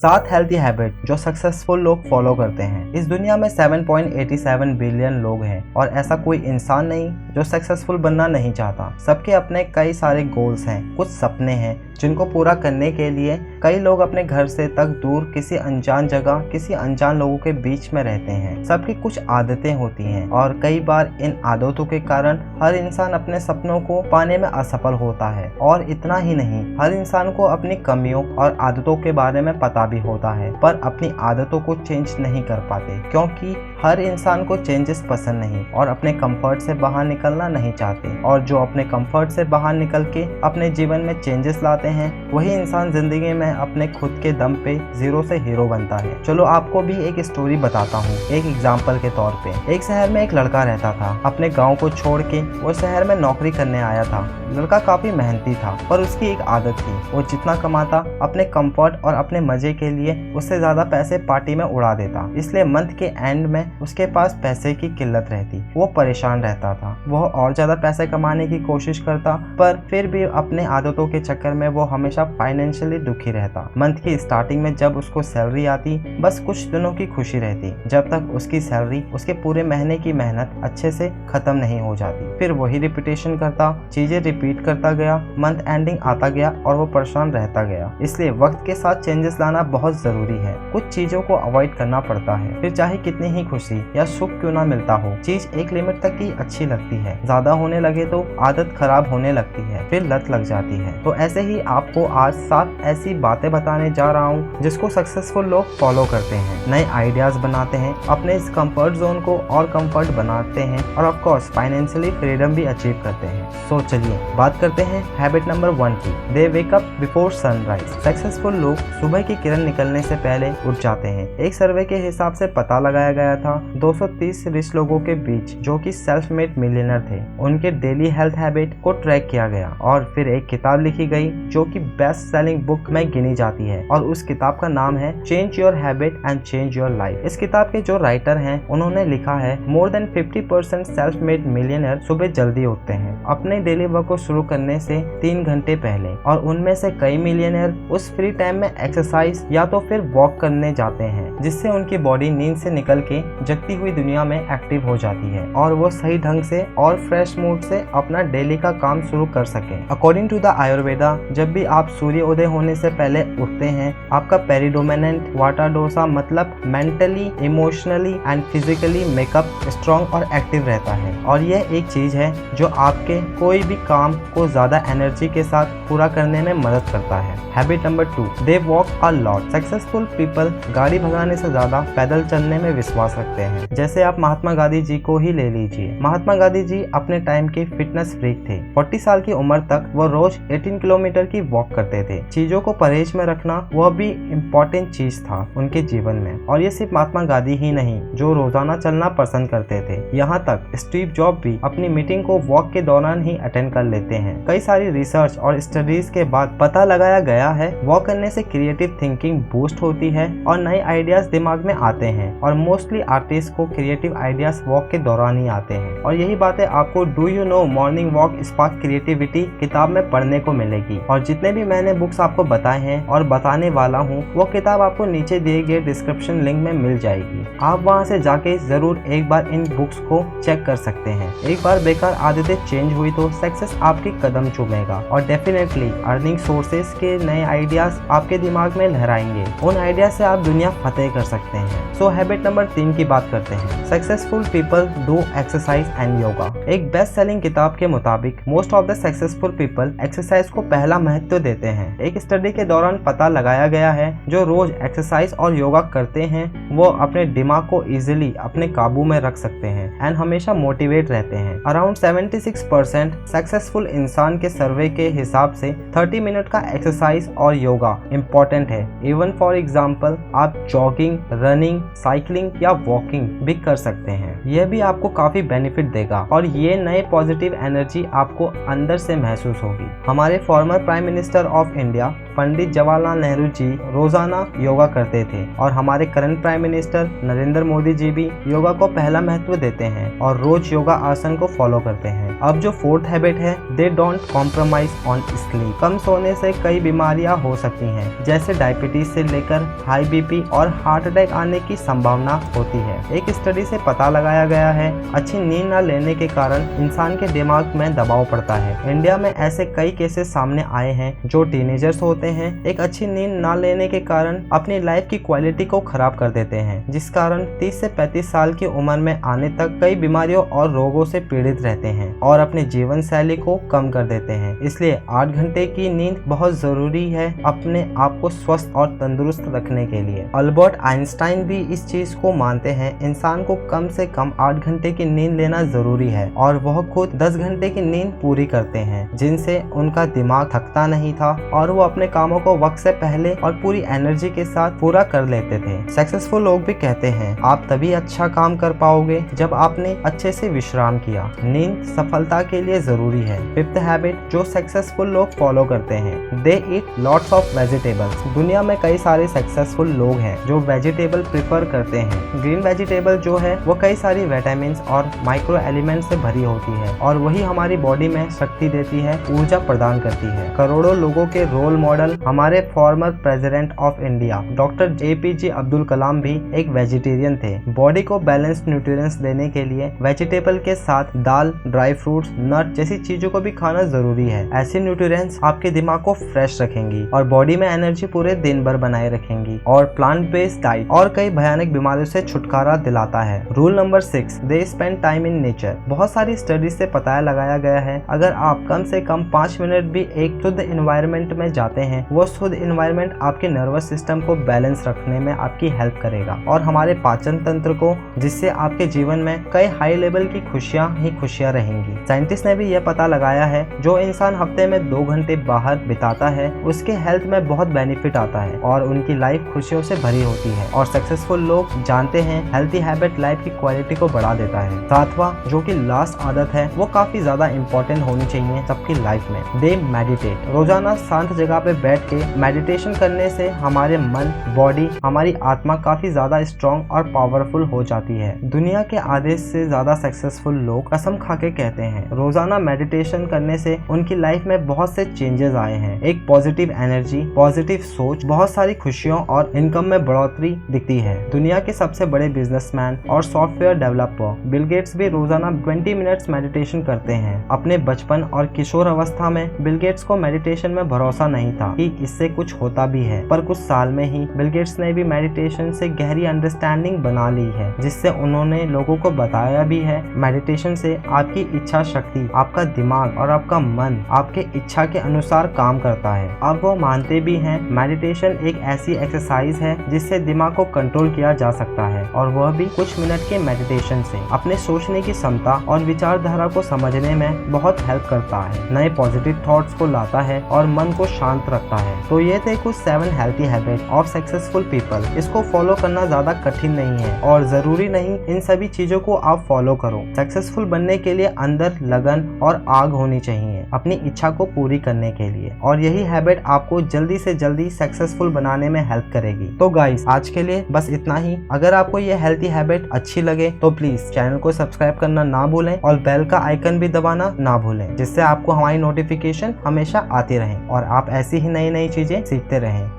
7 healthy habit जो successful लोग follow करते हैं। इस दुनिया में 7.87 बिलियन लोग हैं और ऐसा कोई इंसान नहीं जो सक्सेसफुल बनना नहीं चाहता। सबके अपने कई सारे गोल्स हैं, कुछ सपने हैं जिनको पूरा करने के लिए कई लोग अपने घर से तक दूर किसी अनजान जगह किसी अनजान लोगों के बीच में रहते हैं। सबकी कुछ आदतें होती हैं और कई बार इन आदतों के कारण हर इंसान अपने सपनों को पाने में असफल होता है। और इतना ही नहीं, हर इंसान को अपनी कमियों और आदतों के बारे में पता भी होता है, पर अपनी आदतों को चेंज नहीं कर पाते क्योंकि हर इंसान को चेंजेस पसंद नहीं और अपने कंफर्ट से बाहर निकलना नहीं चाहते। और जो अपने कंफर्ट से बाहर निकल के अपने जीवन में चेंजेस लाते हैं, वही इंसान जिंदगी में अपने खुद के दम पे जीरो से हीरो बनता है। चलो आपको भी एक स्टोरी बताता हूँ। एक एग्जाम्पल के तौर पे, एक शहर में एक लड़का रहता था। अपने गाँव को छोड़ के वो शहर में नौकरी करने आया था। लड़का काफी मेहनती था, पर उसकी एक आदत थी, वो जितना कमाता अपने कंफर्ट और अपने मजे के लिए उससे ज्यादा पैसे पार्टी में उड़ा देता। इसलिए मंथ के एंड में उसके पास पैसे की किल्लत रहती। वो परेशान रहता था। वह और ज्यादा पैसे कमाने की कोशिश करता, पर फिर भी अपने आदतों के चक्कर में वो हमेशा फाइनेंशियली दुखी रहता। मंथ की स्टार्टिंग में जब उसको सैलरी आती, बस कुछ दिनों की खुशी रहती, जब तक उसकी सैलरी उसके पूरे महीने की मेहनत अच्छे से खत्म नहीं हो जाती। फिर वही रिपीटेशन करता, चीजें रिपीट करता गया, मंथ एंडिंग आता गया और वो परेशान रहता गया। इसलिए वक्त के साथ चेंजेस लाना बहुत जरूरी है। कुछ चीजों को अवॉइड करना पड़ता है, फिर चाहे कितनी ही खुशी या सुख क्यों ना मिलता हो, चीज एक लिमिट तक ही अच्छी लगती है। ज्यादा होने लगे तो आदत खराब होने लगती है, फिर लत लग जाती है। तो ऐसे ही आपको आज 7 ऐसी बातें बताने जा रहा हूँ जिसको सक्सेसफुल लोग फॉलो करते हैं, नए आइडियाज बनाते हैं, अपने इस कंफर्ट जोन को और कंफर्ट बनाते हैं और ऑफ कोर्स फाइनेंशियली फ्रीडम भी अचीव करते हैं। सो चलिए बात करते हैं हैबिट नंबर 1 की। They wake up before sunrise. Successful लोग सुबह की किरण निकलने से पहले उठ जाते हैं। एक सर्वे के हिसाब से पता लगाया गया था 230 रिच लोगों के बीच जो कि सेल्फ मेड मिलियनर थे, उनके डेली हेल्थ हैबिट को ट्रैक किया गया और फिर एक किताब लिखी गई जो कि बेस्ट सेलिंग बुक में गिनी जाती है और उस किताब का नाम है change your habit and change your life. इस किताब के जो राइटर हैं उन्होंने लिखा है more than 50% self made millionaire सुबह जल्दी उठते हैं अपने डेली वर्क को शुरू करने से 3 घंटे पहले, और उनमें से कई मिलियनर उस फ्री टाइम में एक्सरसाइज या तो फिर वॉक करने जाते हैं, जिससे उनकी बॉडी नींद से निकल के जगती हुई दुनिया में एक्टिव हो जाती है और वो सही ढंग से और फ्रेश मूड से अपना डेली का काम शुरू कर सके। अकॉर्डिंग टू द आयुर्वेदा, जब भी आप सूर्योदय होने से पहले उठते हैं, आपका पेरिडोमिनेंट वाटा डोसा मतलब mentally, emotionally and physically makeup strong और एक्टिव रहता है। और ये एक चीज है जो आपके कोई भी काम को ज्यादा एनर्जी के साथ पूरा करने में मदद करता है। Habit number 2, they walk a lot. Successful people गाड़ी भगाने से ज्यादा पैदल चलने में विश्वास रखते हैं। जैसे आप महात्मा गांधी जी को ही ले लीजिए। महात्मा गांधी जी अपने टाइम के फिटनेस फ्रीक थे। 40 साल की उम्र तक वो रोज 18 किलोमीटर की वॉक करते थे। चीजों को परहेज में रखना वह भी इम्पोर्टेंट चीज था उनके जीवन में। और ये सिर्फ महात्मा गांधी ही नहीं जो रोजाना चलना पसंद करते थे, यहाँ तक स्टीव जॉब भी अपनी मीटिंग को वॉक के दौरान ही अटेंड कर लेते हैं। कई सारी रिसर्च और स्टडीज के बाद पता लगाया गया है वॉक करने से क्रिएटिव थिंकिंग बूस्ट होती है और नए आइडियाज दिमाग में आते हैं और मोस्टली आर्टिस्ट को क्रिएटिव आइडियाज वॉक के दौरान ही आते हैं। और यही बातें आपको do you know morning walk spark creativity किताब में पढ़ने को मिलेगी। और जितने भी मैंने बुक्स आपको बताए हैं और बताने वाला हूँ, वो किताब आपको नीचे दिए गए डिस्क्रिप्शन लिंक में मिल जाएगी। आप वहाँ से जाके जरूर एक बार इन बुक्स को चेक कर सकते हैं। एक बार बेकार आदतें चेंज हुई तो सक्सेस आपकी कदम चूमेगा और डेफिनेटली अर्निंग सोर्सेज के नए आइडियाज आपके दिमाग में लहराएंगे। उन आइडिया से आप दुनिया फतेह कर सकते हैं। सो हैबिट नंबर 3 की बात करते हैं। Successful people do exercise and yoga. एक बेस्ट सेलिंग किताब के मुताबिक most of the successful people exercise को पहला महत्व देते हैं। एक स्टडी के दौरान पता लगाया गया है जो रोज एक्सरसाइज और योगा करते हैं वो अपने दिमाग को इजिली अपने काबू में रख सकते हैं एंड हमेशा मोटिवेट रहते हैं। अराउंड 76% सक्सेसफुल इंसान के सर्वे के हिसाब से 30 मिनट का एक्सरसाइज और योगा इम्पोर्टेंट है। इवन फॉर एग्जाम्पल आप जॉगिंग, रनिंग, साइकिलिंग या वॉकिंग भी कर सकते हैं। यह भी आपको काफी बेनिफिट देगा और ये नए पॉजिटिव एनर्जी आपको अंदर से महसूस होगी। हमारे former prime minister of India Pandit Jawaharlal Nehru ji रोजाना योगा करते थे और हमारे current prime minister Narendra Modi ji भी योगा को पहला महत्व देते हैं और रोज योगा आसन को फॉलो करते हैं। अब जो 4th हैबिट है, they don't compromise on sleep. कम सोने से कई बीमारियां हो सकती हैं, जैसे डायबिटीज से लेकर हाई बीपी और हार्ट अटैक आने की संभावना होती है। एक स्टडी से पता लगाया गया है, अच्छी नींद न लेने के कारण इंसान के दिमाग में दबाव पड़ता है। इंडिया में ऐसे कई केसेस सामने आए हैं जो टीनेजर्स होते हैं, एक अच्छी नींद न लेने के कारण अपनी लाइफ की क्वालिटी को खराब कर देते हैं, जिस कारण 30 से 35 साल की उम्र में आने तक कई बीमारियों और रोगों से पीड़ित रहते हैं और अपनी जीवन शैली को कम कर देते हैं। इसलिए 8 घंटे की नींद बहुत जरूरी है अपने आप को स्वस्थ और तंदुरुस्त रखने के लिए। अल्बर्ट आइंस्टाइन भी इस चीज को मानते हैं, इंसान को कम से कम 8 घंटे की नींद लेना जरूरी है और वह खुद 10 घंटे की नींद पूरी करते हैं, जिनसे उनका दिमाग थकता नहीं था और वो अपने कामों को वक्त से पहले और पूरी एनर्जी के साथ पूरा कर लेते थे। सक्सेसफुल लोग भी कहते हैं, आप तभी अच्छा काम कर पाओगे जब आपने अच्छे से विश्राम किया। नींद सफलता के लिए जरूरी है। फिफ्थ हैबिट जो सक्सेसफुल लोग फॉलो करते हैं, दे ईट लॉट्स ऑफ वेजिटेबल्स। दुनिया में कई सारे सक्सेसफुल लोग हैं जो वेजिटेबल प्रेफर करते हैं। ग्रीन वेजिटेबल जो है वो कई सारी विटामिन और माइक्रो एलिमेंट से भरी होती है और वही हमारी बॉडी में शक्ति देती है, ऊर्जा प्रदान करती है। करोड़ों लोगों के रोल मॉडल हमारे former president of India doctor APJ Abdul Kalam भी एक वेजिटेरियन थे। बॉडी को बैलेंस्ड न्यूट्रिएंट्स देने के लिए वेजिटेबल के साथ दाल, ड्राई फ्रूट्स, नट जैसी चीजों को भी खाना जरूरी है। ऐसे न्यूट्रिएंट्स आपके दिमाग को फ्रेश रखेंगी और बॉडी में एनर्जी पूरे दिन भर बनाए रखेंगी और प्लांट बेस्ड डाइट और कई भयानक बीमारियों से छुटकारा दिलाता है। Rule number 6, they spend time in nature. बहुत सारी स्टडीज से पता लगाया गया है, अगर आप कम से कम 5 मिनट भी एक शुद्ध एनवायरनमेंट में जाते हैं, वो शुद्ध एनवायरनमेंट आपके नर्वस सिस्टम को बैलेंस रखने में आपकी हेल्प करेगा और हमारे पाचन तंत्र को, जिससे आपके जीवन में कई हाई लेवल की खुशियां ही खुशियां रहेंगी। साइंटिस्ट ने भी यह पता लगाया है, जो इंसान हफ्ते में 2 घंटे बाहर बिताता है, उसके हेल्थ में बहुत बेनिफिट आता है और उनकी लाइफ खुशियों से भरी होती है। और सक्सेसफुल लोग जानते हैं हेल्थी हैबिट लाइफ की क्वालिटी को बढ़ा देता है। सातवां जो कि लास्ट आदत है, वो काफी ज्यादा इम्पोर्टेंट होनी चाहिए सबकी लाइफ में, दे मेडिटेट। रोजाना शांत जगह पे बैठ के मेडिटेशन करने से हमारे मन, बॉडी, हमारी आत्मा काफी ज्यादा स्ट्रॉन्ग और पावरफुल हो जाती है। दुनिया के आधे से ज्यादा सक्सेसफुल लोग कसम खा के कहते हैं, रोजाना मेडिटेशन करने से उनकी लाइफ में बहुत से चेंजेस आए हैं। एक पॉजिटिव एनर्जी, पॉजिटिव सोच, बहुत सारी खुशियों और इनकम में बढ़ोतरी दिखती है। दुनिया के सबसे बड़े बिजनेसमैन और सॉफ्टवेयर डेवलपर बिल गेट्स भी रोजाना 20 मिनट्स मेडिटेशन करते हैं। अपने बचपन और किशोर अवस्था में बिल गेट्स को मेडिटेशन में भरोसा नहीं था कि इससे कुछ होता भी है, पर कुछ साल में ही बिल गेट्स ने भी मेडिटेशन से गहरी अंडरस्टैंडिंग बना ली है, जिससे उन्होंने लोगों को बताया भी है मेडिटेशन से आपकी इच्छा शक्ति, आपका दिमाग और आपका मन आपके इच्छा के अनुसार काम करता है। अब वो मानते भी हैं मेडिटेशन एक ऐसी एक्सरसाइज है जिससे दिमाग को कंट्रोल किया जा सकता है और वह भी कुछ मिनट के मेडिटेशन से अपने सोचने की क्षमता और विचारधारा को समझने में बहुत हेल्प करता है, नए पॉजिटिव थॉट्स को लाता है और मन को शांत रखता है। तो ये थे कुछ 7 healthy habit of successful people. इसको फॉलो करना ज्यादा कठिन नहीं है और जरूरी नहीं इन सभी चीजों को आप फॉलो करो। सक्सेसफुल बनने के लिए अंदर लगन और आग होनी चाहिए अपनी इच्छा को पूरी करने के लिए, और यही हैबिट आपको जल्दी से जल्दी सक्सेसफुल बनाने में हेल्प करेगी। तो गाइस आज के लिए बस इतना ही। अगर आपको ये हेल्थी हैबिट अच्छी लगे तो प्लीज चैनल को सब्सक्राइब करना ना भूलें और बेल का आइकन भी दबाना ना भूलें, जिससे आपको हमारी नोटिफिकेशन हमेशा आती रहे और आप ऐसी ही नई नई चीजें सीखते रहें।